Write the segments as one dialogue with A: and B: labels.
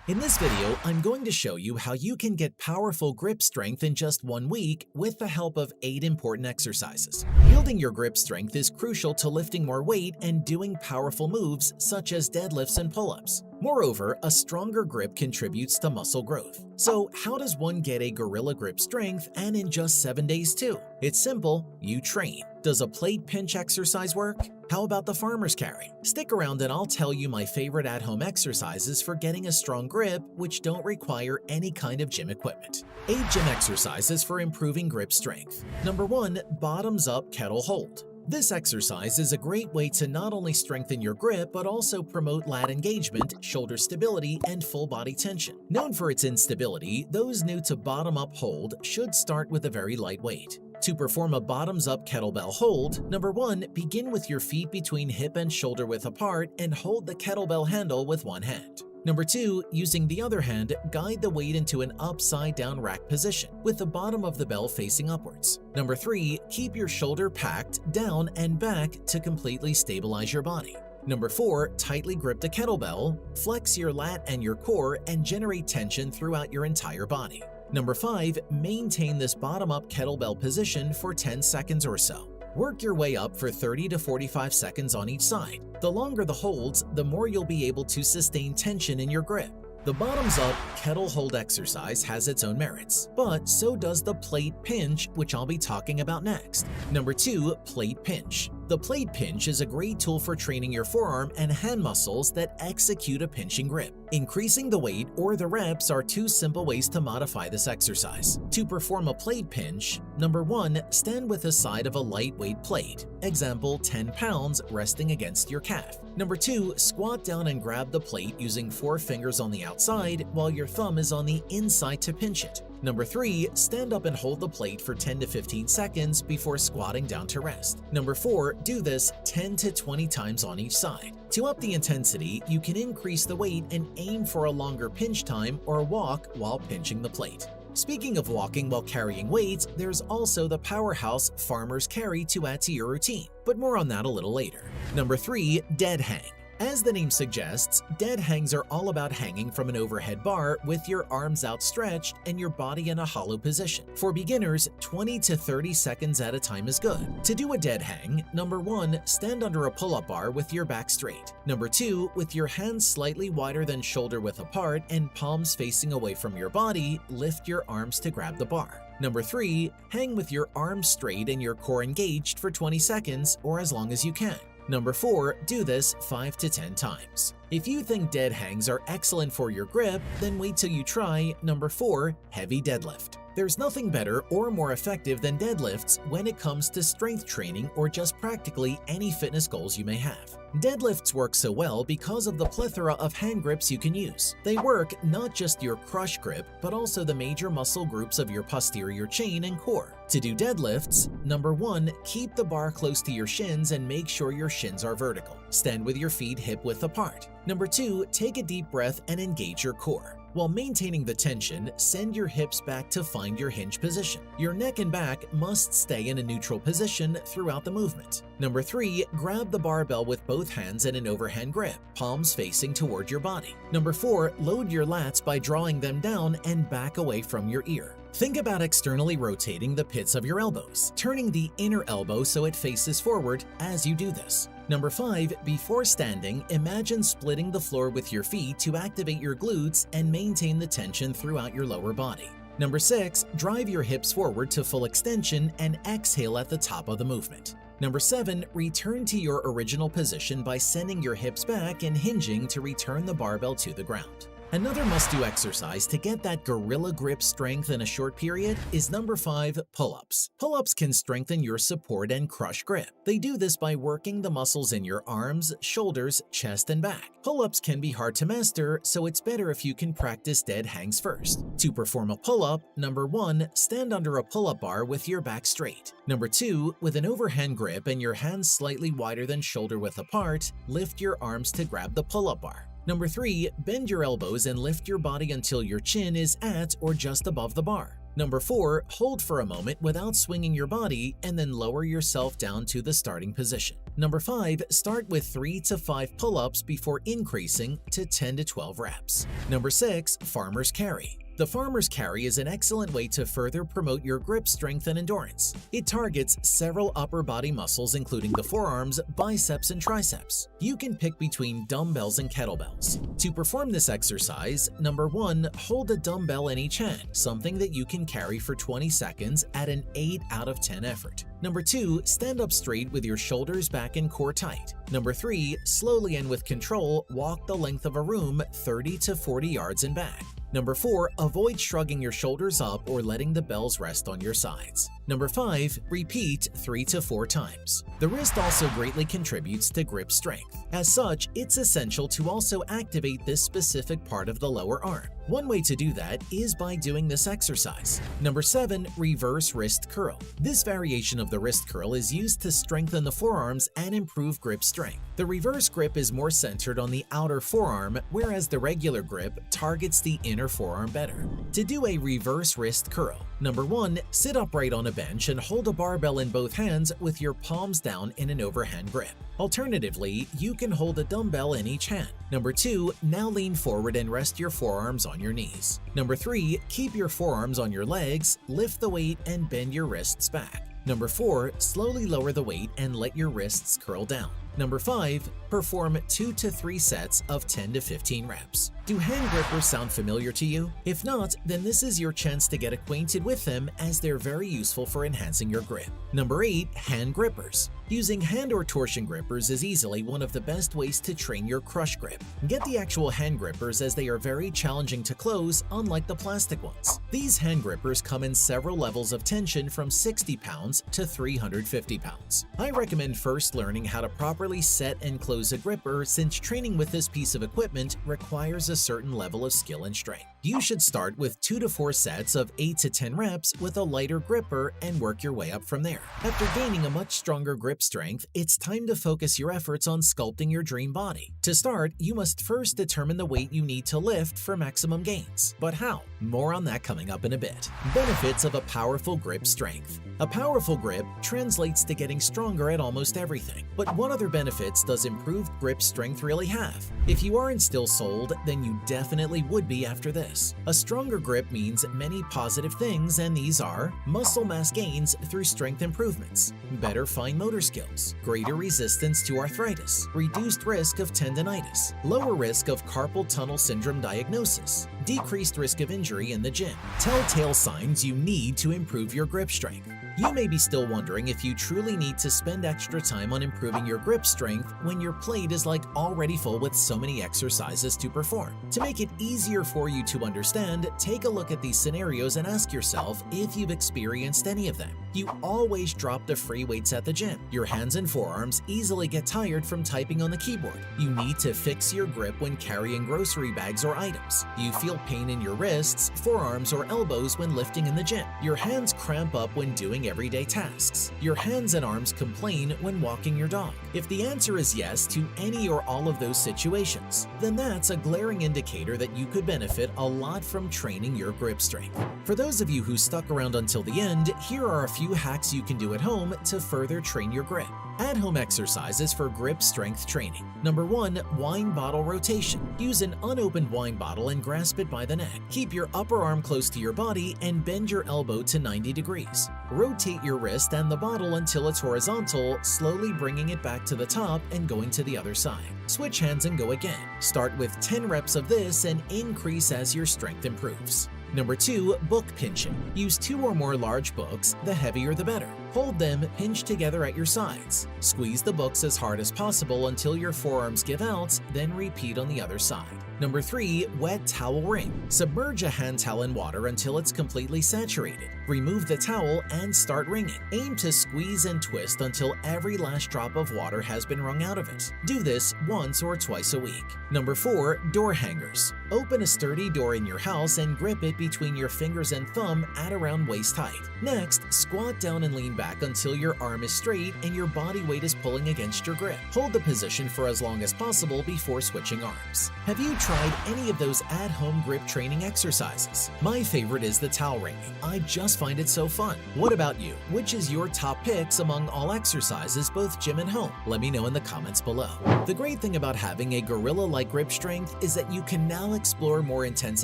A: In this video, I'm going to show you how you can get powerful grip strength in just 1 week with the help of 8 important exercises. Building your grip strength is crucial to lifting more weight and doing powerful moves such as deadlifts and pull-ups. Moreover, a stronger grip contributes to muscle growth. So how does one get a gorilla grip strength and in just 7 days too? It's simple, you train. Does a plate pinch exercise work? How about the farmer's carry? Stick around and I'll tell you my favorite at-home exercises for getting a strong grip which don't require any kind of gym equipment. 8 gym exercises for improving grip strength. Number 1, bottoms up kettle hold. This exercise is a great way to not only strengthen your grip but also promote lat engagement, shoulder stability, and full body tension. Known for its instability, those new to bottom-up hold should start with a very light weight. To perform a bottoms-up kettlebell hold, number 1, begin with your feet between hip and shoulder width apart and hold the kettlebell handle with one hand. Number 2, using the other hand, guide the weight into an upside-down rack position, with the bottom of the bell facing upwards. Number 3, keep your shoulder packed down and back to completely stabilize your body. Number 4, tightly grip the kettlebell, flex your lat and your core, and generate tension throughout your entire body. Number 5, maintain this bottom-up kettlebell position for 10 seconds or so. Work your way up for 30 to 45 seconds on each side. The longer the holds, the more you'll be able to sustain tension in your grip. The bottoms-up kettle hold exercise has its own merits, but so does the plate pinch, which I'll be talking about next. Number 2, plate pinch. The plate pinch is a great tool for training your forearm and hand muscles that execute a pinching grip. Increasing the weight or the reps are 2 simple ways to modify this exercise. To perform a plate pinch, number 1, stand with the side of a lightweight plate, example 10 pounds resting against your calf. Number 2, squat down and grab the plate using 4 fingers on the outside while your thumb is on the inside to pinch it. Number 3, stand up and hold the plate for 10 to 15 seconds before squatting down to rest. Number 4, do this 10 to 20 times on each side. To up the intensity, you can increase the weight and aim for a longer pinch time or walk while pinching the plate. Speaking of walking while carrying weights, there's also the powerhouse farmer's carry to add to your routine, but more on that a little later. Number 3, dead hang. As the name suggests, dead hangs are all about hanging from an overhead bar with your arms outstretched and your body in a hollow position. For beginners, 20 to 30 seconds at a time is good. To do a dead hang, number 1, stand under a pull-up bar with your back straight. Number 2, with your hands slightly wider than shoulder width apart and palms facing away from your body, lift your arms to grab the bar. Number 3, hang with your arms straight and your core engaged for 20 seconds or as long as you can. Number 4, do this 5 to 10 times. If you think dead hangs are excellent for your grip, then wait till you try number 4, heavy deadlift. There's nothing better or more effective than deadlifts when it comes to strength training or just practically any fitness goals you may have. Deadlifts work so well because of the plethora of hand grips you can use. They work not just your crush grip, but also the major muscle groups of your posterior chain and core. To do deadlifts, number 1, keep the bar close to your shins and make sure your shins are vertical. Stand with your feet hip width apart. Number 2, take a deep breath and engage your core. While maintaining the tension, send your hips back to find your hinge position. Your neck and back must stay in a neutral position throughout the movement. Number 3, grab the barbell with both hands in an overhand grip, palms facing toward your body. Number 4, load your lats by drawing them down and back away from your ear. Think about externally rotating the pits of your elbows, turning the inner elbow so it faces forward as you do this. Number 5, before standing, imagine splitting the floor with your feet to activate your glutes and maintain the tension throughout your lower body. Number 6, drive your hips forward to full extension and exhale at the top of the movement. Number 7, return to your original position by sending your hips back and hinging to return the barbell to the ground. Another must-do exercise to get that gorilla grip strength in a short period is number 5, pull-ups. Pull-ups can strengthen your support and crush grip. They do this by working the muscles in your arms, shoulders, chest, and back. Pull-ups can be hard to master, so it's better if you can practice dead hangs first. To perform a pull-up, number 1, stand under a pull-up bar with your back straight. Number 2, with an overhand grip and your hands slightly wider than shoulder width apart, lift your arms to grab the pull-up bar. Number 3, bend your elbows and lift your body until your chin is at or just above the bar. Number 4, hold for a moment without swinging your body and then lower yourself down to the starting position. Number 5, start with 3 to 5 pull-ups before increasing to 10 to 12 reps. Number 6, farmer's carry. The farmer's carry is an excellent way to further promote your grip strength and endurance. It targets several upper body muscles including the forearms, biceps, and triceps. You can pick between dumbbells and kettlebells. To perform this exercise, number 1, hold a dumbbell in each hand, something that you can carry for 20 seconds at an 8 out of 10 effort. Number 2, stand up straight with your shoulders back and core tight. Number 3, slowly and with control, walk the length of a room 30 to 40 yards and back. Number 4, avoid shrugging your shoulders up or letting the bells rest on your sides. Number 5, repeat 3 to 4 times. The wrist also greatly contributes to grip strength. As such, it's essential to also activate this specific part of the lower arm. One way to do that is by doing this exercise. Number 7, reverse wrist curl. This variation of the wrist curl is used to strengthen the forearms and improve grip strength. The reverse grip is more centered on the outer forearm, whereas the regular grip targets the inner forearm better. To do a reverse wrist curl, number 1, sit upright on a bench and hold a barbell in both hands with your palms down in an overhand grip. Alternatively, you can hold a dumbbell in each hand. Number 2, now lean forward and rest your forearms on your knees. Number 3, keep your forearms on your legs, lift the weight, and bend your wrists back. Number 4, slowly lower the weight and let your wrists curl down. Number 5, perform 2 to 3 sets of 10 to 15 reps. Do hand grippers sound familiar to you? If not, then this is your chance to get acquainted with them as they're very useful for enhancing your grip. Number 8, hand grippers. Using hand or torsion grippers is easily one of the best ways to train your crush grip. Get the actual hand grippers as they are very challenging to close, unlike the plastic ones. These hand grippers come in several levels of tension from 60 pounds to 350 pounds. I recommend first learning how to properly set and close a gripper since training with this piece of equipment requires a certain level of skill and strength. You should start with 2 to 4 sets of 8 to 10 reps with a lighter gripper and work your way up from there. After gaining a much stronger grip strength, it's time to focus your efforts on sculpting your dream body. To start, you must first determine the weight you need to lift for maximum gains. But how? More on that coming up in a bit. Benefits of a powerful grip strength. A powerful grip translates to getting stronger at almost everything. But what other benefits does improved grip strength really have? If you aren't still sold, then you definitely would be after this. A stronger grip means many positive things, and these are muscle mass gains through strength improvements, better fine motor skills, greater resistance to arthritis, reduced risk of tendinitis, lower risk of carpal tunnel syndrome diagnosis, decreased risk of injury in the gym. Telltale signs you need to improve your grip strength. You may be still wondering if you truly need to spend extra time on improving your grip strength when your plate is already full with so many exercises to perform. To make it easier for you to understand, take a look at these scenarios and ask yourself if you've experienced any of them. You always drop the free weights at the gym. Your hands and forearms easily get tired from typing on the keyboard. You need to fix your grip when carrying grocery bags or items. You feel pain in your wrists, forearms, or elbows when lifting in the gym. Your hands cramp up when doing everyday tasks. Your hands and arms complain when walking your dog. If the answer is yes to any or all of those situations, then that's a glaring indicator that you could benefit a lot from training your grip strength. For those of you who stuck around until the end, here are a few hacks you can do at home to further train your grip. At-home exercises for grip strength training. Number 1, wine bottle rotation. Use an unopened wine bottle and grasp it by the neck. Keep your upper arm close to your body and bend your elbow to 90 degrees. Rotate your wrist and the bottle until it's horizontal, slowly bringing it back to the top and going to the other side. Switch hands and go again. Start with 10 reps of this and increase as your strength improves. Number 2, book pinching. Use 2 or more large books, the heavier the better. Hold them pinched together at your sides. Squeeze the books as hard as possible until your forearms give out, then repeat on the other side. Number 3, wet towel ring. Submerge a hand towel in water until it's completely saturated. Remove the towel and start wringing. Aim to squeeze and twist until every last drop of water has been wrung out of it. Do this once or twice a week. Number 4, door hangers. Open a sturdy door in your house and grip it between your fingers and thumb at around waist height. Next, squat down and lean back until your arm is straight and your body weight is pulling against your grip. Hold the position for as long as possible before switching arms. Have you tried any of those at-home grip training exercises? My favorite is the towel wringing. I just find it so fun. What about you? Which is your top picks among all exercises, both gym and home? Let me know in the comments below. The great thing about having a gorilla-like grip strength is that you can now explore more intense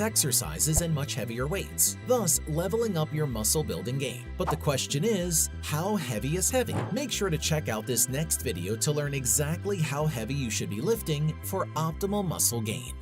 A: exercises and much heavier weights, thus leveling up your muscle building game. But the question is, how heavy is heavy? Make sure to check out this next video to learn exactly how heavy you should be lifting for optimal muscle gain.